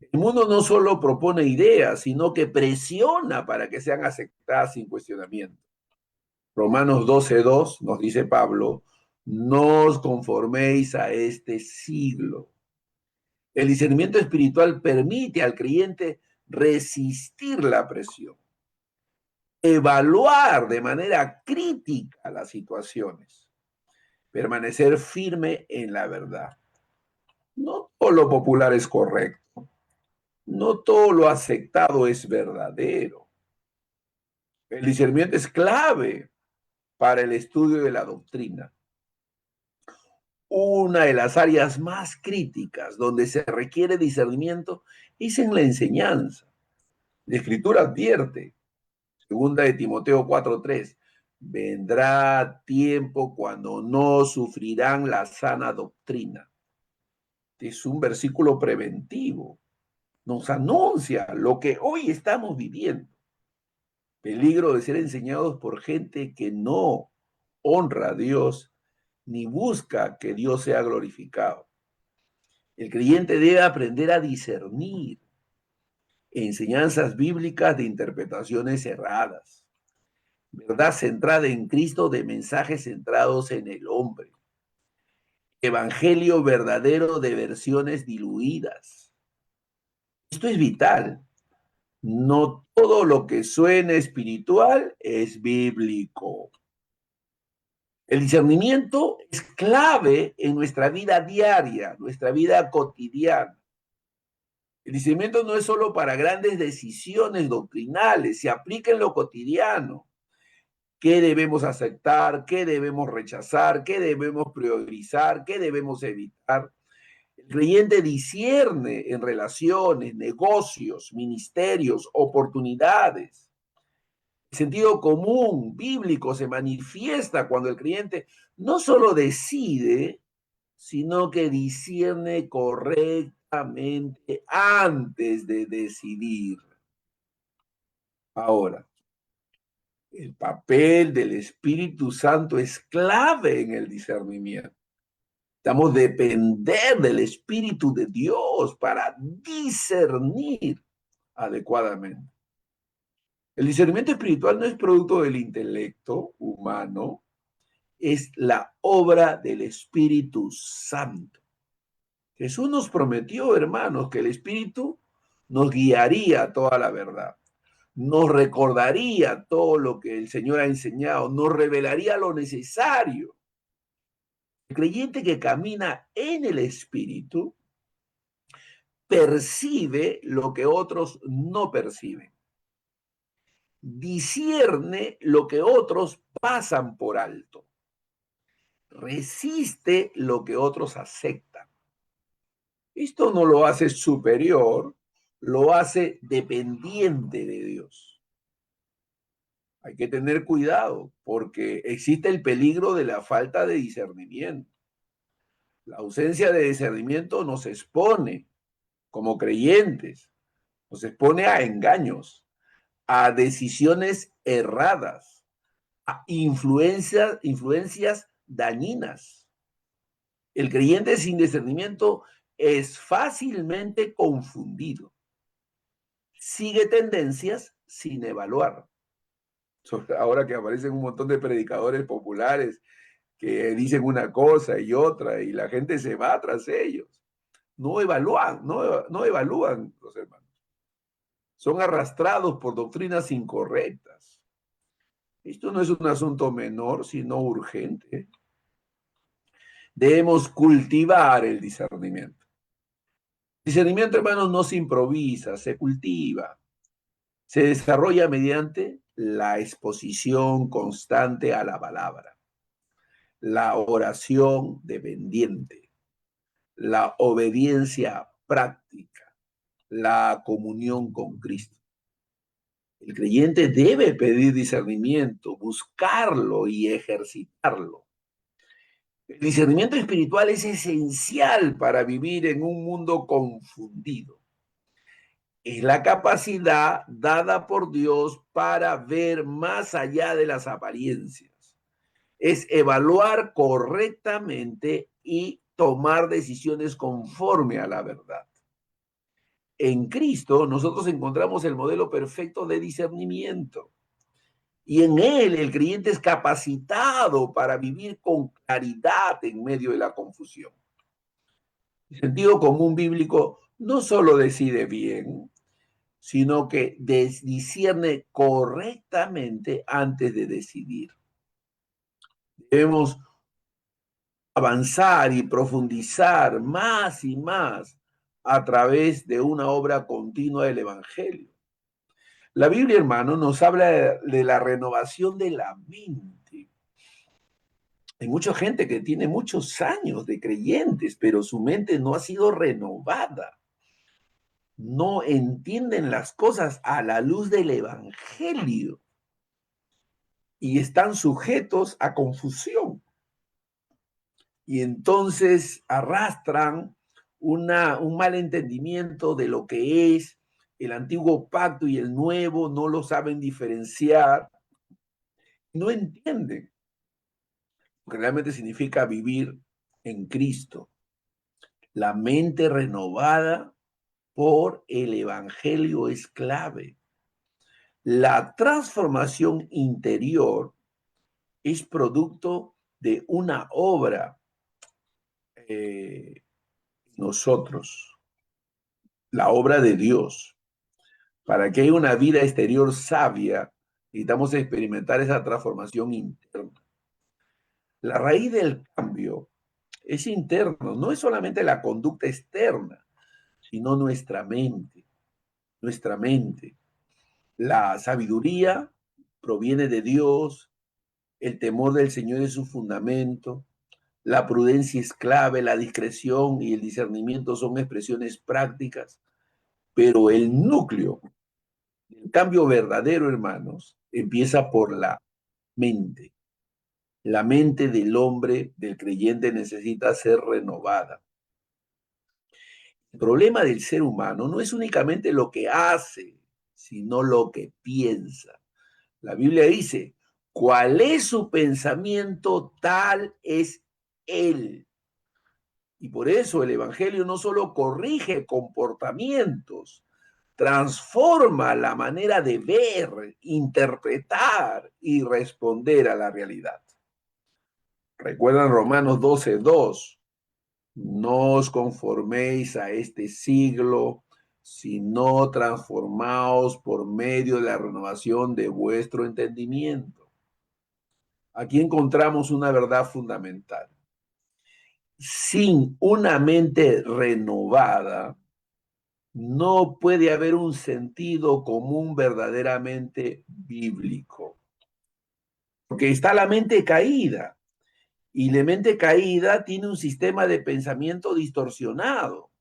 El mundo no solo propone ideas, sino que presiona para que sean aceptadas sin cuestionamiento. Romanos 12:2 nos dice Pablo, no os conforméis a este siglo. El discernimiento espiritual permite al creyente resistir la presión, evaluar de manera crítica las situaciones, permanecer firme en la verdad. No todo lo popular es correcto, no todo lo aceptado es verdadero. El discernimiento es clave para el estudio de la doctrina. Una de las áreas más críticas donde se requiere discernimiento es en la enseñanza. La Escritura advierte, segunda de Timoteo 4:3, vendrá tiempo cuando no sufrirán la sana doctrina. Es un versículo preventivo. Nos anuncia lo que hoy estamos viviendo. Peligro de ser enseñados por gente que no honra a Dios ni busca que Dios sea glorificado. El creyente debe aprender a discernir enseñanzas bíblicas de interpretaciones erradas, verdad centrada en Cristo de mensajes centrados en el hombre, evangelio verdadero de versiones diluidas. Esto es vital. No todo lo que suene espiritual es bíblico. El discernimiento es clave en nuestra vida diaria, nuestra vida cotidiana. El discernimiento no es solo para grandes decisiones doctrinales, se aplica en lo cotidiano. ¿Qué debemos aceptar? ¿Qué debemos rechazar? ¿Qué debemos priorizar? ¿Qué debemos evitar? El creyente discierne en relaciones, negocios, ministerios, oportunidades. El sentido común bíblico se manifiesta cuando el creyente no solo decide, sino que discierne correctamente antes de decidir. Ahora, el papel del Espíritu Santo es clave en el discernimiento. Estamos depender del Espíritu de Dios para discernir adecuadamente. El discernimiento espiritual no es producto del intelecto humano, es la obra del Espíritu Santo. Jesús nos prometió, hermanos, que el Espíritu nos guiaría a toda la verdad, nos recordaría todo lo que el Señor ha enseñado, nos revelaría lo necesario. El creyente que camina en el Espíritu percibe lo que otros no perciben, discierne lo que otros pasan por alto, resiste lo que otros aceptan. Esto no lo hace superior, lo hace dependiente de Dios. Hay que tener cuidado porque existe el peligro de la falta de discernimiento. La ausencia de discernimiento nos expone como creyentes, nos expone a engaños, a decisiones erradas, a influencias dañinas. El creyente sin discernimiento es fácilmente confundido. Sigue tendencias sin evaluar. Ahora que aparecen un montón de predicadores populares que dicen una cosa y otra y la gente se va tras ellos. No evalúan, no evalúan los hermanos. Son arrastrados por doctrinas incorrectas. Esto no es un asunto menor, sino urgente. Debemos cultivar el discernimiento. El discernimiento, hermanos, no se improvisa, se cultiva. Se desarrolla mediante la exposición constante a la palabra, la oración dependiente, la obediencia práctica, la comunión con Cristo. El creyente debe pedir discernimiento, buscarlo y ejercitarlo. El discernimiento espiritual es esencial para vivir en un mundo confundido. Es la capacidad dada por Dios para ver más allá de las apariencias. Es evaluar correctamente y tomar decisiones conforme a la verdad. En Cristo nosotros encontramos el modelo perfecto de discernimiento. Y en él el creyente es capacitado para vivir con claridad en medio de la confusión. El sentido común bíblico no solo decide bien, sino que discierne correctamente antes de decidir. Debemos avanzar y profundizar más y más a través de una obra continua del Evangelio. La Biblia, hermano, nos habla de la renovación de la mente. Hay mucha gente que tiene muchos años de creyentes, pero su mente no ha sido renovada. No entienden las cosas a la luz del Evangelio y están sujetos a confusión. Y entonces arrastran un mal entendimiento de lo que es el antiguo pacto y el nuevo, no lo saben diferenciar, no entienden lo que realmente significa vivir en Cristo. La mente renovada por el Evangelio es clave. La transformación interior es producto de una obra nosotros, la obra de Dios. Para que haya una vida exterior sabia, necesitamos experimentar esa transformación interna. La raíz del cambio es interno, no es solamente la conducta externa, sino nuestra mente. Nuestra mente. La sabiduría proviene de Dios, el temor del Señor es su fundamento, la prudencia es clave, la discreción y el discernimiento son expresiones prácticas, pero el núcleo del cambio verdadero, hermanos, empieza por la mente. La mente del hombre, del creyente, necesita ser renovada. El problema del ser humano no es únicamente lo que hace, sino lo que piensa. La Biblia dice, ¿cuál es su pensamiento? Tal es él. Y por eso el Evangelio no solo corrige comportamientos, transforma la manera de ver, interpretar y responder a la realidad. Recuerdan Romanos 12:2, no os conforméis a este siglo, sino transformaos por medio de la renovación de vuestro entendimiento. Aquí encontramos una verdad fundamental. Sin una mente renovada, no puede haber un sentido común verdaderamente bíblico. Porque está la mente caída. Y la mente caída tiene un sistema de pensamiento distorsionado.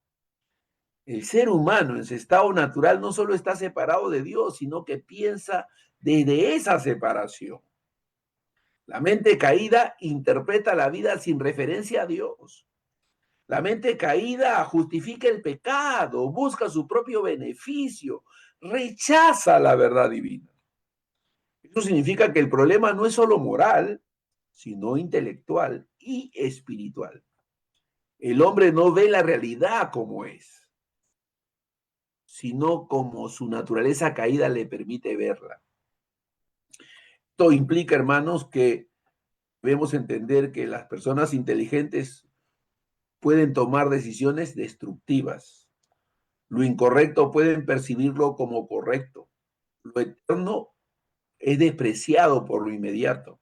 El ser humano en su estado natural no solo está separado de Dios, sino que piensa desde esa separación. La mente caída interpreta la vida sin referencia a Dios. La mente caída justifica el pecado, busca su propio beneficio, rechaza la verdad divina. Eso significa que el problema no es solo moral, sino intelectual y espiritual. El hombre no ve la realidad como es, sino como su naturaleza caída le permite verla. Esto implica, hermanos, que debemos entender que las personas inteligentes pueden tomar decisiones destructivas. Lo incorrecto pueden percibirlo como correcto. Lo eterno es despreciado por lo inmediato.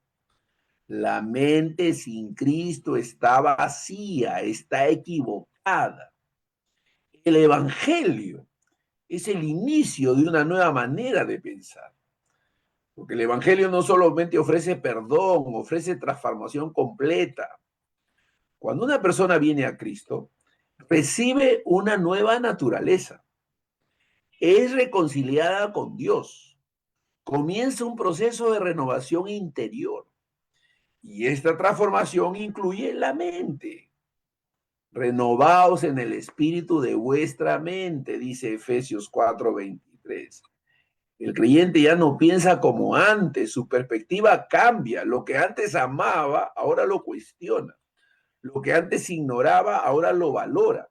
La mente sin Cristo está vacía, está equivocada. El Evangelio es el inicio de una nueva manera de pensar. Porque el Evangelio no solamente ofrece perdón, ofrece transformación completa. Cuando una persona viene a Cristo, recibe una nueva naturaleza. Es reconciliada con Dios. Comienza un proceso de renovación interior. Y esta transformación incluye la mente. Renovaos en el espíritu de vuestra mente, dice Efesios 4:23. El creyente ya no piensa como antes, su perspectiva cambia. Lo que antes amaba, ahora lo cuestiona. Lo que antes ignoraba, ahora lo valora.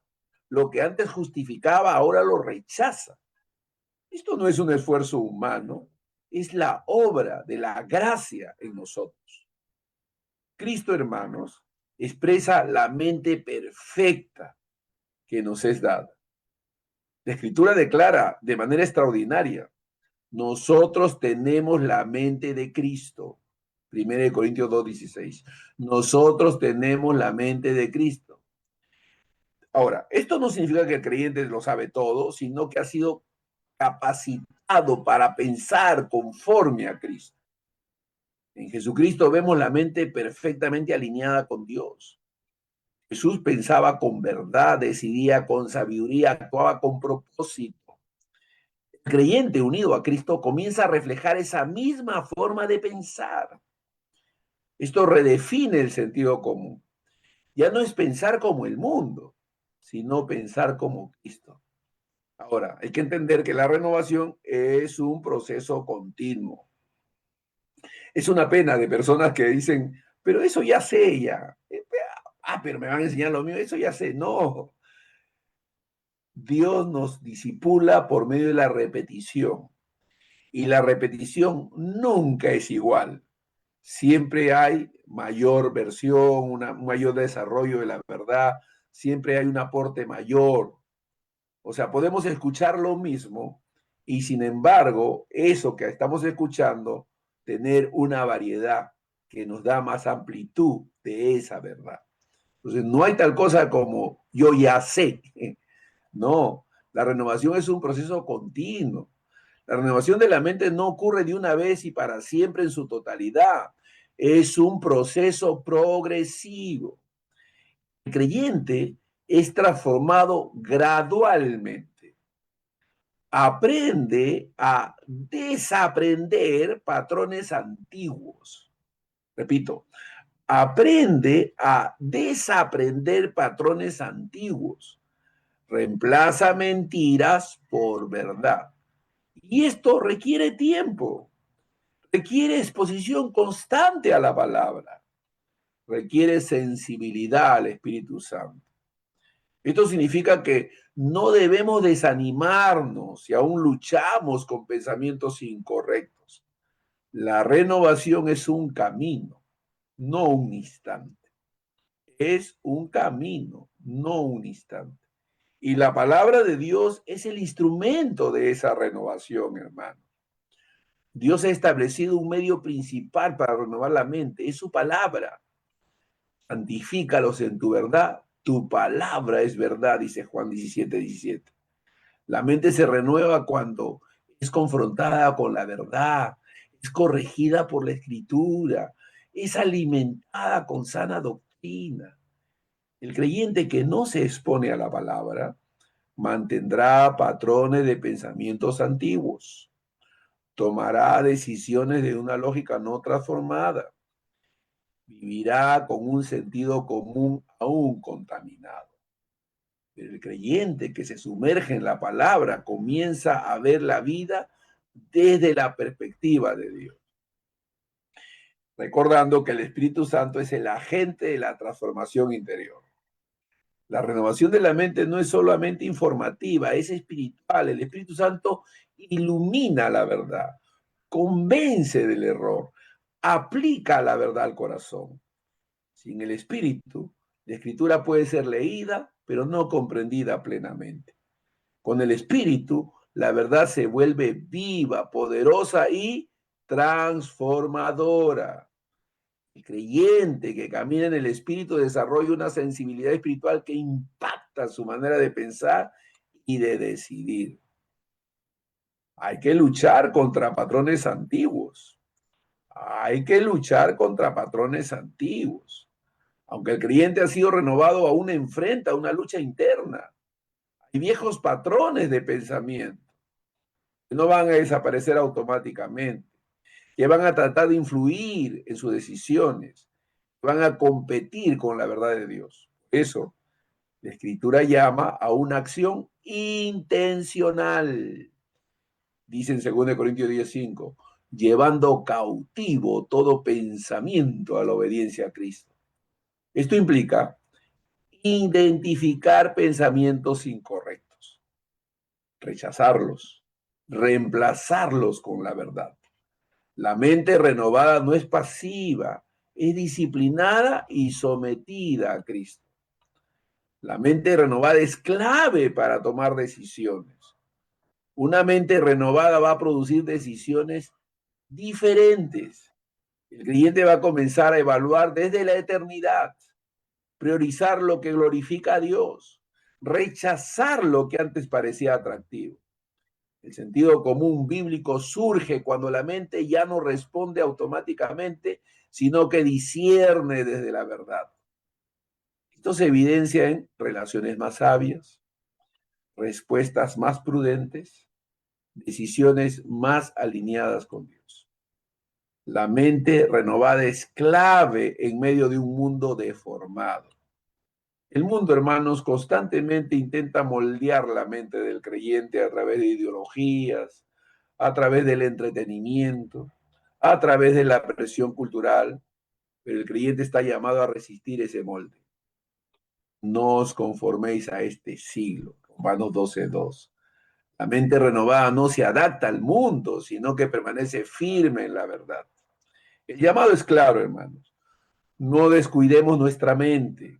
Lo que antes justificaba, ahora lo rechaza. Esto no es un esfuerzo humano, es la obra de la gracia en nosotros. Cristo, hermanos, expresa la mente perfecta que nos es dada. La Escritura declara de manera extraordinaria, nosotros tenemos la mente de Cristo. 1 Corintios 2:16. Nosotros tenemos la mente de Cristo. Ahora, esto no significa que el creyente lo sabe todo, sino que ha sido capacitado para pensar conforme a Cristo. En Jesucristo vemos la mente perfectamente alineada con Dios. Jesús pensaba con verdad, decidía con sabiduría, actuaba con propósito. El creyente unido a Cristo comienza a reflejar esa misma forma de pensar. Esto redefine el sentido común. Ya no es pensar como el mundo, sino pensar como Cristo. Ahora, hay que entender que la renovación es un proceso continuo. Es una pena de personas que dicen, pero eso ya sé ya. Pero me van a enseñar lo mío, eso ya sé. No, Dios nos disipula por medio de la repetición. Y la repetición nunca es igual. Siempre hay mayor versión, un mayor desarrollo de la verdad, siempre hay un aporte mayor. O sea, podemos escuchar lo mismo y sin embargo, eso que estamos escuchando, tener una variedad que nos da más amplitud de esa verdad. Entonces, no hay tal cosa como yo ya sé. No, la renovación es un proceso continuo. La renovación de la mente no ocurre de una vez y para siempre en su totalidad. Es un proceso progresivo. El creyente es transformado gradualmente. Aprende a desaprender patrones antiguos. Repito, aprende a desaprender patrones antiguos. Reemplaza mentiras por verdad. Y esto requiere tiempo, requiere exposición constante a la palabra, requiere sensibilidad al Espíritu Santo. Esto significa que no debemos desanimarnos si aún luchamos con pensamientos incorrectos. La renovación es un camino, no un instante. Es un camino, no un instante. Y la palabra de Dios es el instrumento de esa renovación, hermano. Dios ha establecido un medio principal para renovar la mente, es su palabra. Santifícalos en tu verdad, tu palabra es verdad, dice Juan 17:17. La mente se renueva cuando es confrontada con la verdad, es corregida por la escritura, es alimentada con sana doctrina. El creyente que no se expone a la palabra mantendrá patrones de pensamientos antiguos, tomará decisiones de una lógica no transformada, vivirá con un sentido común aún contaminado. Pero el creyente que se sumerge en la palabra comienza a ver la vida desde la perspectiva de Dios, recordando que el Espíritu Santo es el agente de la transformación interior. La renovación de la mente no es solamente informativa, es espiritual. El Espíritu Santo ilumina la verdad, convence del error, aplica la verdad al corazón. Sin el Espíritu, la Escritura puede ser leída, pero no comprendida plenamente. Con el Espíritu, la verdad se vuelve viva, poderosa y transformadora. El creyente que camina en el Espíritu desarrolla una sensibilidad espiritual que impacta su manera de pensar y de decidir. Hay que luchar contra patrones antiguos. Hay que luchar contra patrones antiguos. Aunque el creyente ha sido renovado, aún enfrenta una lucha interna. Hay viejos patrones de pensamiento que no van a desaparecer automáticamente, que van a tratar de influir en sus decisiones, van a competir con la verdad de Dios. Eso, la Escritura llama a una acción intencional. Dice en 2 Corintios 10:5, llevando cautivo todo pensamiento a la obediencia a Cristo. Esto implica identificar pensamientos incorrectos, rechazarlos, reemplazarlos con la verdad. La mente renovada no es pasiva, es disciplinada y sometida a Cristo. La mente renovada es clave para tomar decisiones. Una mente renovada va a producir decisiones diferentes. El creyente va a comenzar a evaluar desde la eternidad, priorizar lo que glorifica a Dios, rechazar lo que antes parecía atractivo. El sentido común bíblico surge cuando la mente ya no responde automáticamente, sino que discierne desde la verdad. Esto se evidencia en relaciones más sabias, respuestas más prudentes, decisiones más alineadas con Dios. La mente renovada es clave en medio de un mundo deformado. El mundo, hermanos, constantemente intenta moldear la mente del creyente a través de ideologías, a través del entretenimiento, a través de la presión cultural, pero el creyente está llamado a resistir ese molde. No os conforméis a este siglo. Romanos 12:2. La mente renovada no se adapta al mundo, sino que permanece firme en la verdad. El llamado es claro, hermanos. No descuidemos nuestra mente.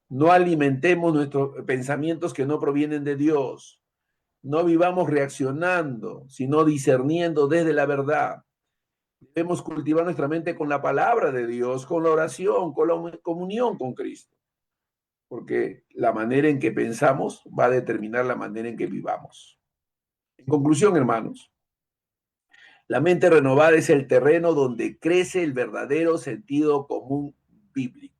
No alimentemos nuestros pensamientos que no provienen de Dios. No vivamos reaccionando, sino discerniendo desde la verdad. Debemos cultivar nuestra mente con la palabra de Dios, con la oración, con la comunión con Cristo, porque la manera en que pensamos va a determinar la manera en que vivamos. En conclusión, hermanos, la mente renovada es el terreno donde crece el verdadero sentido común bíblico.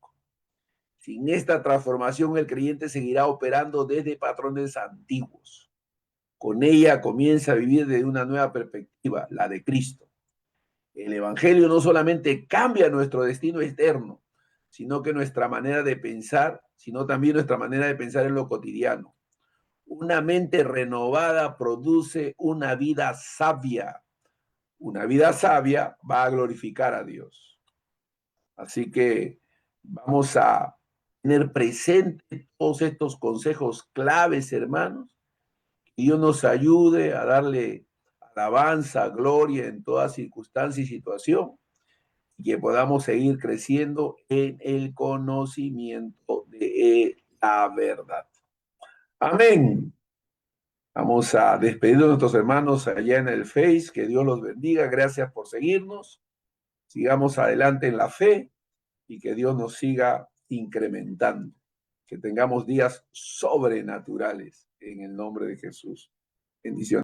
Sin esta transformación, el creyente seguirá operando desde patrones antiguos. Con ella comienza a vivir desde una nueva perspectiva, la de Cristo. El Evangelio no solamente cambia nuestro destino externo, sino que nuestra manera de pensar, sino también nuestra manera de pensar en lo cotidiano. Una mente renovada produce una vida sabia. Una vida sabia va a glorificar a Dios. Así que vamos a tener presente todos estos consejos claves, hermanos. Que Dios nos ayude a darle alabanza, gloria en toda circunstancia y situación, y que podamos seguir creciendo en el conocimiento de la verdad. Amén. Vamos a despedir a nuestros hermanos allá en el Face. Que Dios los bendiga. Gracias por seguirnos. Sigamos adelante en la fe y que Dios nos siga incrementando. Que tengamos días sobrenaturales en el nombre de Jesús. Bendiciones.